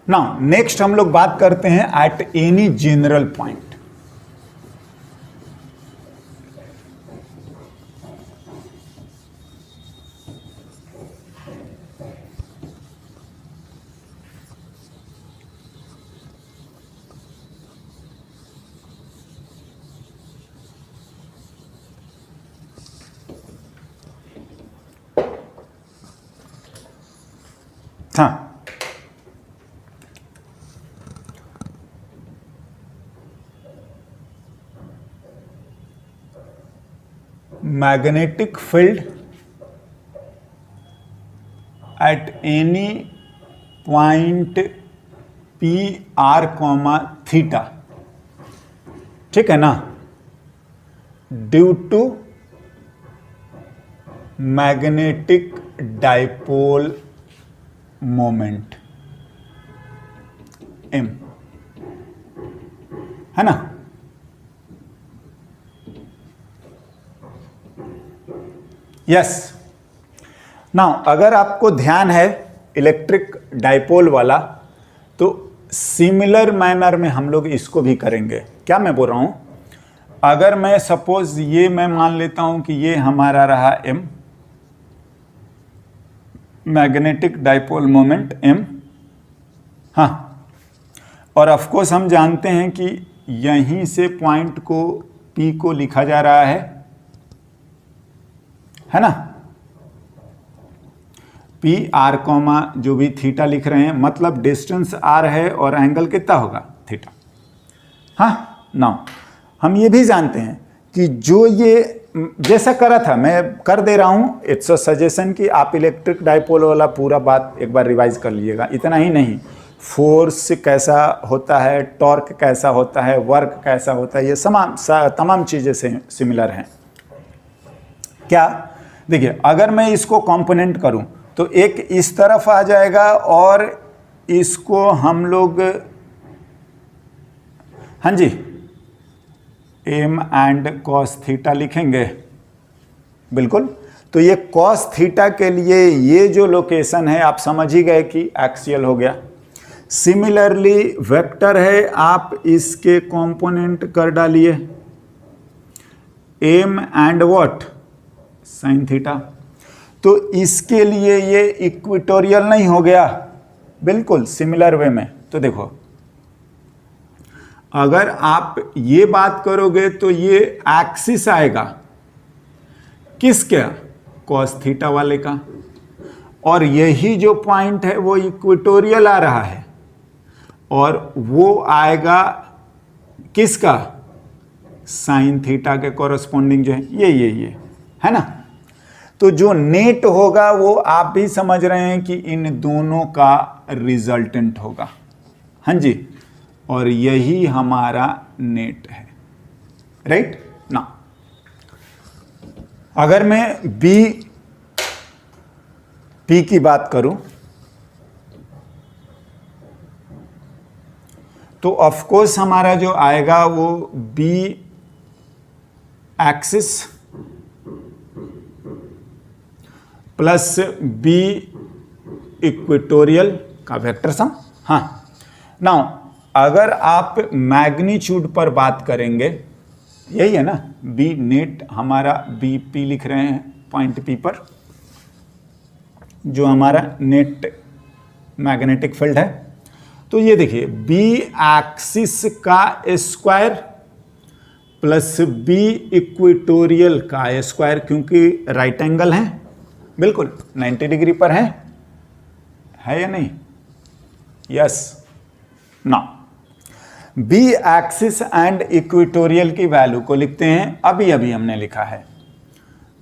Now next हम लोग बात करते हैं एट एनी जनरल पॉइंट। हाँ, magnetic field at any point P R comma theta, ठीक है ना, due to magnetic dipole moment m, है ना। यस, नाउ अगर आपको ध्यान है इलेक्ट्रिक डाइपोल वाला, तो सिमिलर मैनर में हम लोग इसको भी करेंगे। क्या मैं बोल रहा हूं, अगर मैं सपोज ये मैं मान लेता हूं कि ये हमारा रहा m, magnetic dipole moment m, हाँ, और ऑफ कोर्स हम जानते हैं कि यहीं से पॉइंट को P को लिखा जा रहा है ना, P R कॉमा जो भी थीटा लिख रहे हैं, मतलब डिस्टेंस R है और एंगल कितना होगा, थीटा। हाँ, नाउ हम ये भी जानते हैं कि जो ये जैसा करा था मैं कर दे रहा हूं, इट्स अ सजेशन कि आप इलेक्ट्रिक डाइपोल वाला पूरा बात एक बार रिवाइज कर लीजिएगा। इतना ही नहीं, फोर्स कैसा होता है, टॉर्क कैसा होता है, वर्क कैसा होता है, ये तमाम चीज़ें से सिमिलर हैं। क्या, देखिए अगर मैं इसको कंपोनेंट करूं तो एक इस तरफ आ जाएगा और इसको हम लोग, हाँ जी, एम एंड कॉस थीटा लिखेंगे, बिल्कुल। तो ये कॉस थीटा के लिए ये जो लोकेशन है आप समझ ही गए कि एक्सियल हो गया। सिमिलरली वेक्टर है, आप इसके कंपोनेंट कर डालिए, M and what, sine theta. तो इसके लिए ये इक्वेटोरियल नहीं हो गया, बिल्कुल सिमिलर वे में। तो देखो अगर आप ये बात करोगे तो ये एक्सिस आएगा किसका, कॉस थीटा वाले का, और यही जो पॉइंट है वो इक्वेटोरियल आ रहा है, और वो आएगा किसका, साइन थीटा के कॉरस्पॉन्डिंग जो है ये है ना। तो जो नेट होगा वो आप भी समझ रहे हैं कि इन दोनों का रिजल्टेंट होगा, हाँ जी, और यही हमारा नेट है, राइट ना। अगर मैं पी की बात करूं तो ऑफ कोर्स हमारा जो आएगा वो B axis plus B equatorial का वेक्टर सम। हाँ, नाउ अगर आप मैग्नीट्यूड पर बात करेंगे, यही है ना, बी नेट हमारा बी पी लिख रहे हैं पॉइंट पी पर, जो हमारा नेट मैग्नेटिक फील्ड है। तो ये देखिए बी एक्सिस का स्क्वायर प्लस बी इक्वेटोरियल का स्क्वायर, क्योंकि राइट एंगल है, बिल्कुल 90 डिग्री पर है या नहीं, यस ना। बी एक्सिस एंड इक्वेटोरियल की वैल्यू को लिखते हैं, अभी हमने लिखा है,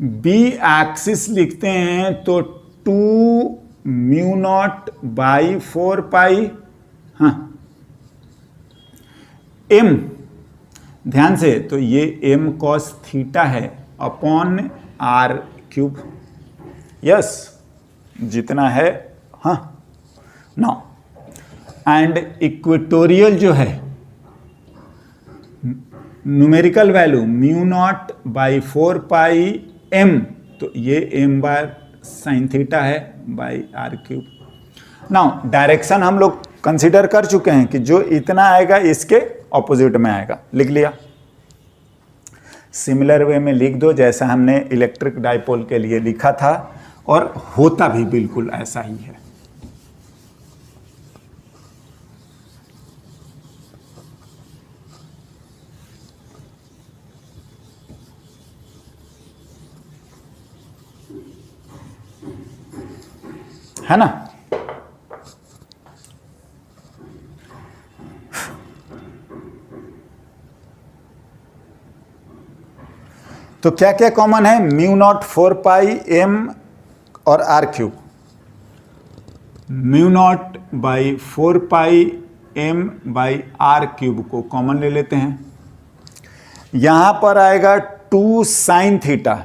बी एक्सिस लिखते हैं तो 2 म्यू नॉट बाई 4 पाई, हाँ, एम, ध्यान से, तो ये एम कॉस थीटा है अपॉन आर क्यूब, यस, जितना है, हाँ, नाउ एंड इक्वेटोरियल जो है numerical value mu naught by 4 pi M, तो ये एम बार साइन थीटा है by R cube. Now direction हम लोग कंसीडर कर चुके हैं कि जो इतना आएगा इसके ऑपोजिट में आएगा, लिख लिया। सिमिलर वे में लिख दो जैसा हमने इलेक्ट्रिक डाइपोल के लिए लिखा था, और होता भी बिल्कुल ऐसा ही है। है ना? तो क्या क्या कॉमन है? म्यू नॉट 4 पाई एम और R cube. Mu naught by 4 pi M by R cube को कॉमन ले लेते हैं। यहां पर आएगा 2 sine theta,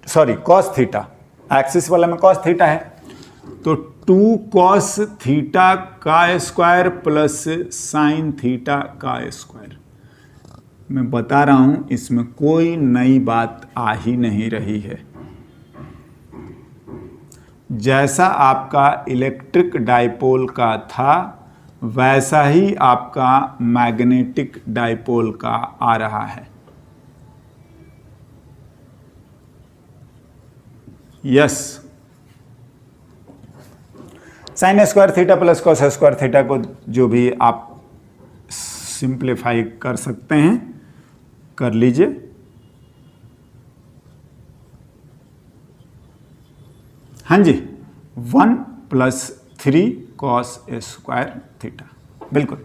sorry cos theta, axis वाला में कॉस थीटा है, तो 2 कॉस थीटा का स्क्वायर प्लस साइन थीटा का स्क्वायर। मैं बता रहा हूं इसमें कोई नई बात आ ही नहीं रही है। जैसा आपका इलेक्ट्रिक डाइपोल का था वैसा ही आपका मैग्नेटिक डाइपोल का आ रहा है। Yes, sine square theta plus cos square theta को जो भी आप सिंप्लीफाई कर सकते हैं कर लीजिए। हाँ जी, 1 प्लस 3 कॉस स्क्वायर थीटा, बिल्कुल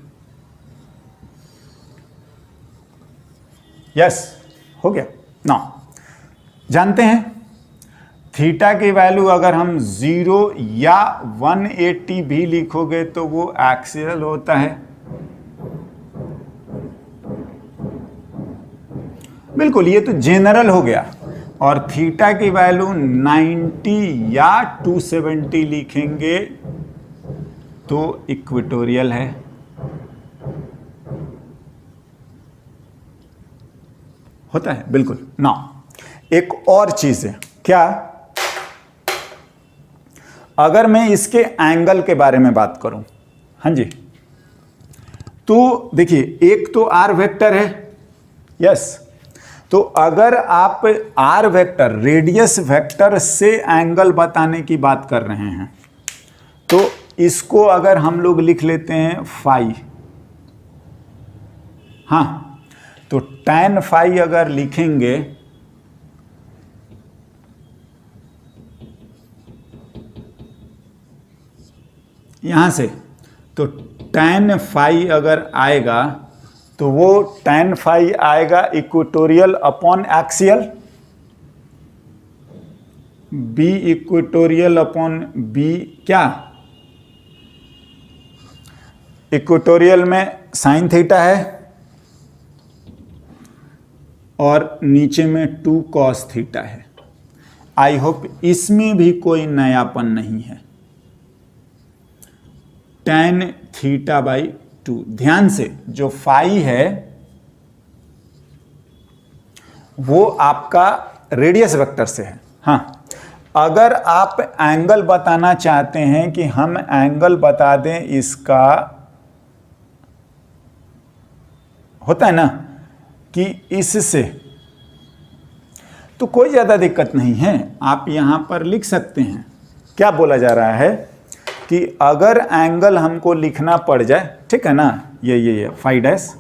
यस, हो गया ना। जानते हैं थीटा की वैल्यू अगर हम 0 या 180 भी लिखोगे तो वो एक्सियल होता है। बिल्कुल, ये तो जनरल हो गया। और थीटा की वैल्यू 90 या 270 लिखेंगे तो इक्वेटोरियल है। होता है बिल्कुल ना। एक और चीज है, क्या? अगर मैं इसके एंगल के बारे में बात करूं, हाँ जी, तो देखिए एक तो आर वेक्टर है, यस, तो अगर आप आर वेक्टर रेडियस वेक्टर से एंगल बताने की बात कर रहे हैं तो इसको अगर हम लोग लिख लेते हैं फाई। हाँ, तो tan फाई अगर लिखेंगे यहां से, तो tan फाई अगर आएगा तो वो tan फाई आएगा equatorial upon axial, B equatorial upon B, क्या इक्वेटोरियल में साइन थीटा है और नीचे में 2 कॉस थीटा है। आई होप इसमें भी कोई नयापन नहीं है। tan थीटा बाई 2, ध्यान से जो फाई है वो आपका रेडियस वेक्टर से है। हाँ, अगर आप एंगल बताना चाहते हैं कि हम एंगल बता दें इसका, होता है ना कि इससे, तो कोई ज्यादा दिक्कत नहीं है, आप यहां पर लिख सकते हैं। क्या बोला जा रहा है कि अगर एंगल हमको लिखना पड़ जाए, ठीक है ना, ये phi dash,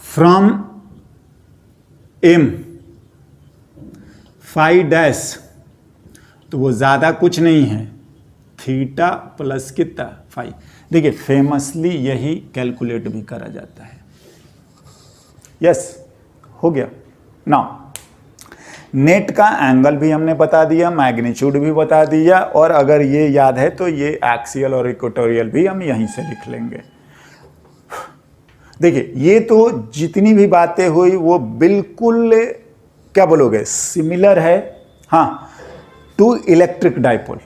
from M phi dash, तो वो ज्यादा कुछ नहीं है, थीटा प्लस कितना फाई। देखिए फेमसली यही कैलकुलेट भी करा जाता है। यस, हो गया ना। नेट का एंगल भी हमने बता दिया, मैग्नीट्यूड भी बता दिया, और अगर ये याद है तो ये एक्सियल और इक्वेटोरियल भी हम यहीं से लिख लेंगे। देखिए ये तो जितनी भी बातें हुई वो बिल्कुल, क्या बोलोगे, सिमिलर है, हाँ, टू इलेक्ट्रिक डाइपोल।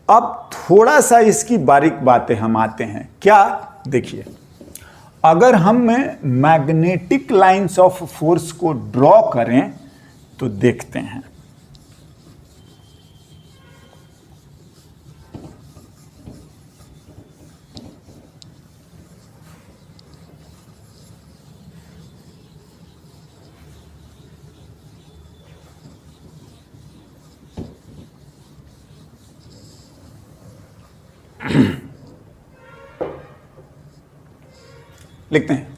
अब थोड़ा सा इसकी बारीक बातें हम आते हैं। क्या? देखिए अगर हम मैग्नेटिक लाइंस ऑफ फोर्स को ड्रॉ करें तो देखते हैं। लिखते हैं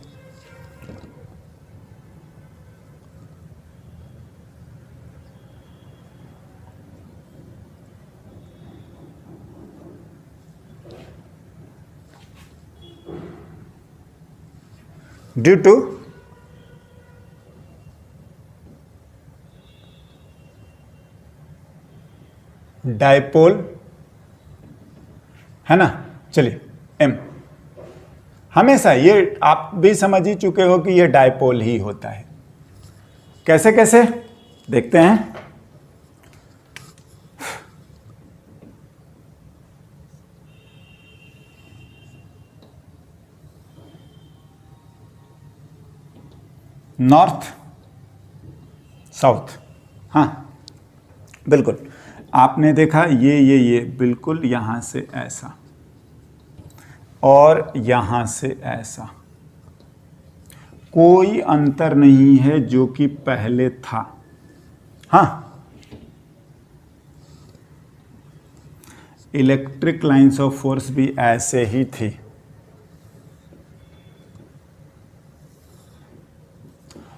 ड्यू टू डाइपोल, है ना। चलिए एम, हमेशा ये आप भी समझ ही चुके हो कि ये डाइपोल ही होता है। कैसे कैसे देखते हैं। नॉर्थ साउथ, हाँ बिल्कुल, आपने देखा ये बिल्कुल यहां से ऐसा और यहां से ऐसा, कोई अंतर नहीं है जो कि पहले था। हाँ, इलेक्ट्रिक लाइंस ऑफ फोर्स भी ऐसे ही थी।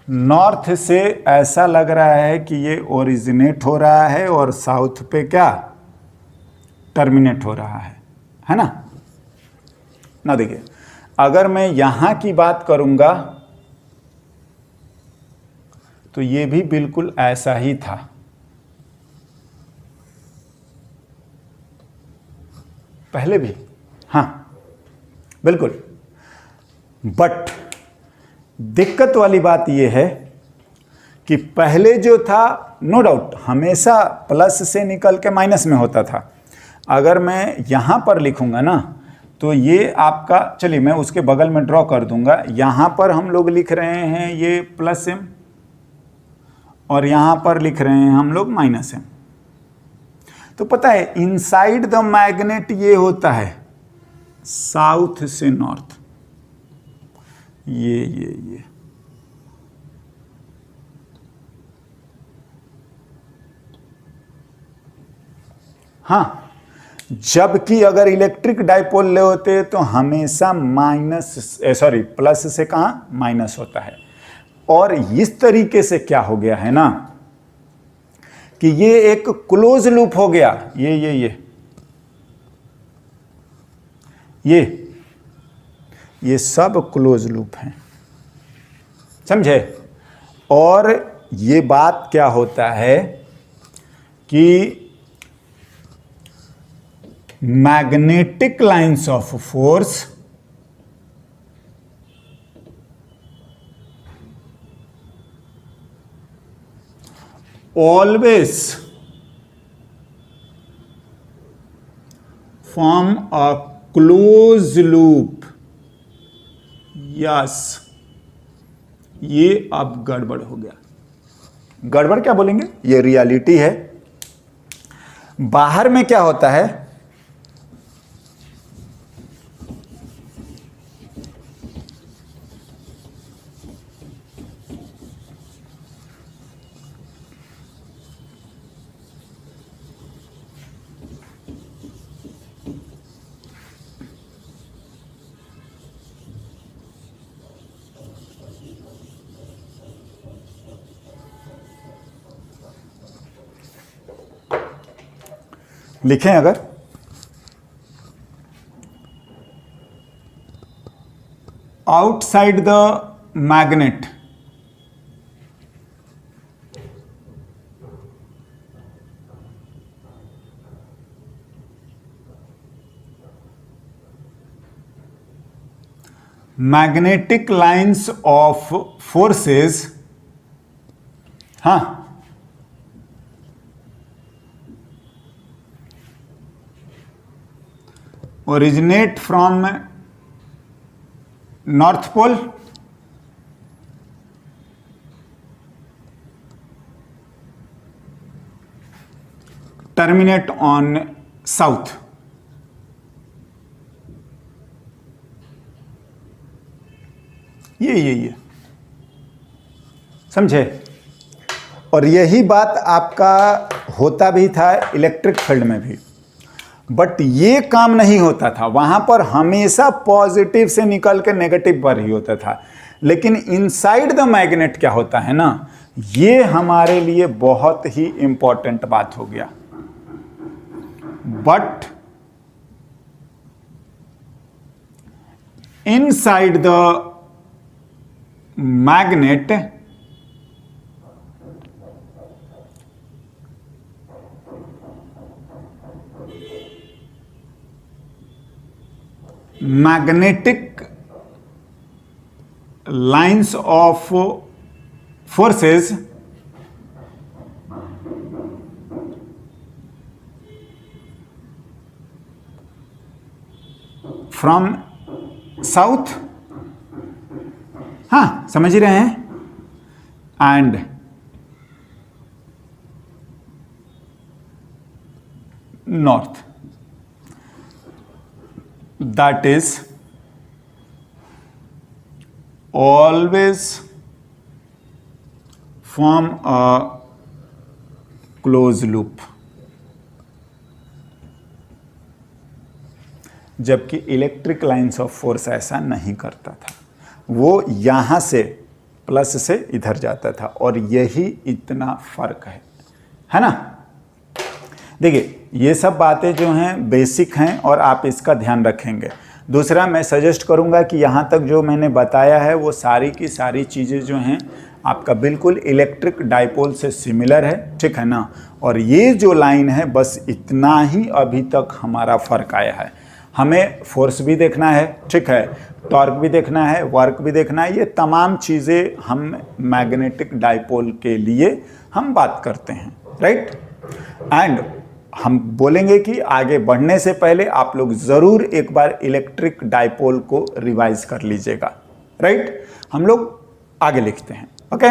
नॉर्थ से ऐसा लग रहा है कि ये ओरिजिनेट हो रहा है और साउथ पे क्या टर्मिनेट हो रहा है ना। ना देखिए, अगर मैं यहां की बात करूंगा तो ये भी बिल्कुल ऐसा ही था। पहले भी, हाँ बिल्कुल। बट दिक्कत वाली बात यह है कि पहले जो था नो डाउट हमेशा प्लस से निकल के माइनस में होता था। अगर मैं यहां पर लिखूंगा ना तो ये आपका, चलिए मैं उसके बगल में ड्रॉ कर दूंगा। यहां पर हम लोग लिख रहे हैं ये प्लस एम और यहां पर लिख रहे हैं हम लोग माइनस एम। तो पता है इनसाइड द मैग्नेट ये होता है साउथ से नॉर्थ, ये हाँ। जबकि अगर इलेक्ट्रिक डाइपोल ले होते तो हमेशा प्लस से कहां माइनस होता है। और इस तरीके से क्या हो गया है ना कि ये एक क्लोज लूप हो गया। ये सब क्लोज लूप हैं, समझे। और ये बात क्या होता है कि magnetic lines of force always form a closed loop। Yes, ये अब गड़बड़ हो गया। गड़बड़ क्या बोलेंगे, ये रियलिटी है। बाहर में क्या होता है, लिखें अगर outside the magnet magnetic lines of forces, हाँ, originate from north pole, terminate on south. ये समझे? और यही बात आपका होता भी था इलेक्ट्रिक फील्ड में भी, बट ये काम नहीं होता था। वहां पर हमेशा पॉजिटिव से निकल के नेगेटिव पर ही होता था। लेकिन इनसाइड द मैग्नेट क्या होता है ना, ये हमारे लिए बहुत ही इंपॉर्टेंट बात हो गया। But inside the magnet magnetic lines of forces from south, हाँ समझ ही रहे हैं, and north, that is always form a closed loop। जबकि इलेक्ट्रिक लाइंस ऑफ फोर्स ऐसा नहीं करता था, वो यहां से प्लस से इधर जाता था, और यही इतना फर्क है ना। देखिए ये सब बातें जो हैं बेसिक हैं और आप इसका ध्यान रखेंगे। दूसरा मैं सजेस्ट करूंगा कि यहाँ तक जो मैंने बताया है वो सारी की सारी चीज़ें जो हैं आपका बिल्कुल इलेक्ट्रिक डाइपोल से सिमिलर है, ठीक है ना। और ये जो लाइन है बस इतना ही अभी तक हमारा फ़र्क आया है। हमें फोर्स भी देखना है, ठीक है, टॉर्क भी देखना है, वर्क भी देखना है, ये तमाम चीज़ें हम मैग्नेटिक डाइपोल के लिए हम बात करते हैं, राइट। एंड हम बोलेंगे कि आगे बढ़ने से पहले आप लोग ज़रूर एक बार इलेक्ट्रिक डाइपोल को रिवाइज कर लीजिएगा, राइट। हम लोग आगे लिखते हैं, ओके।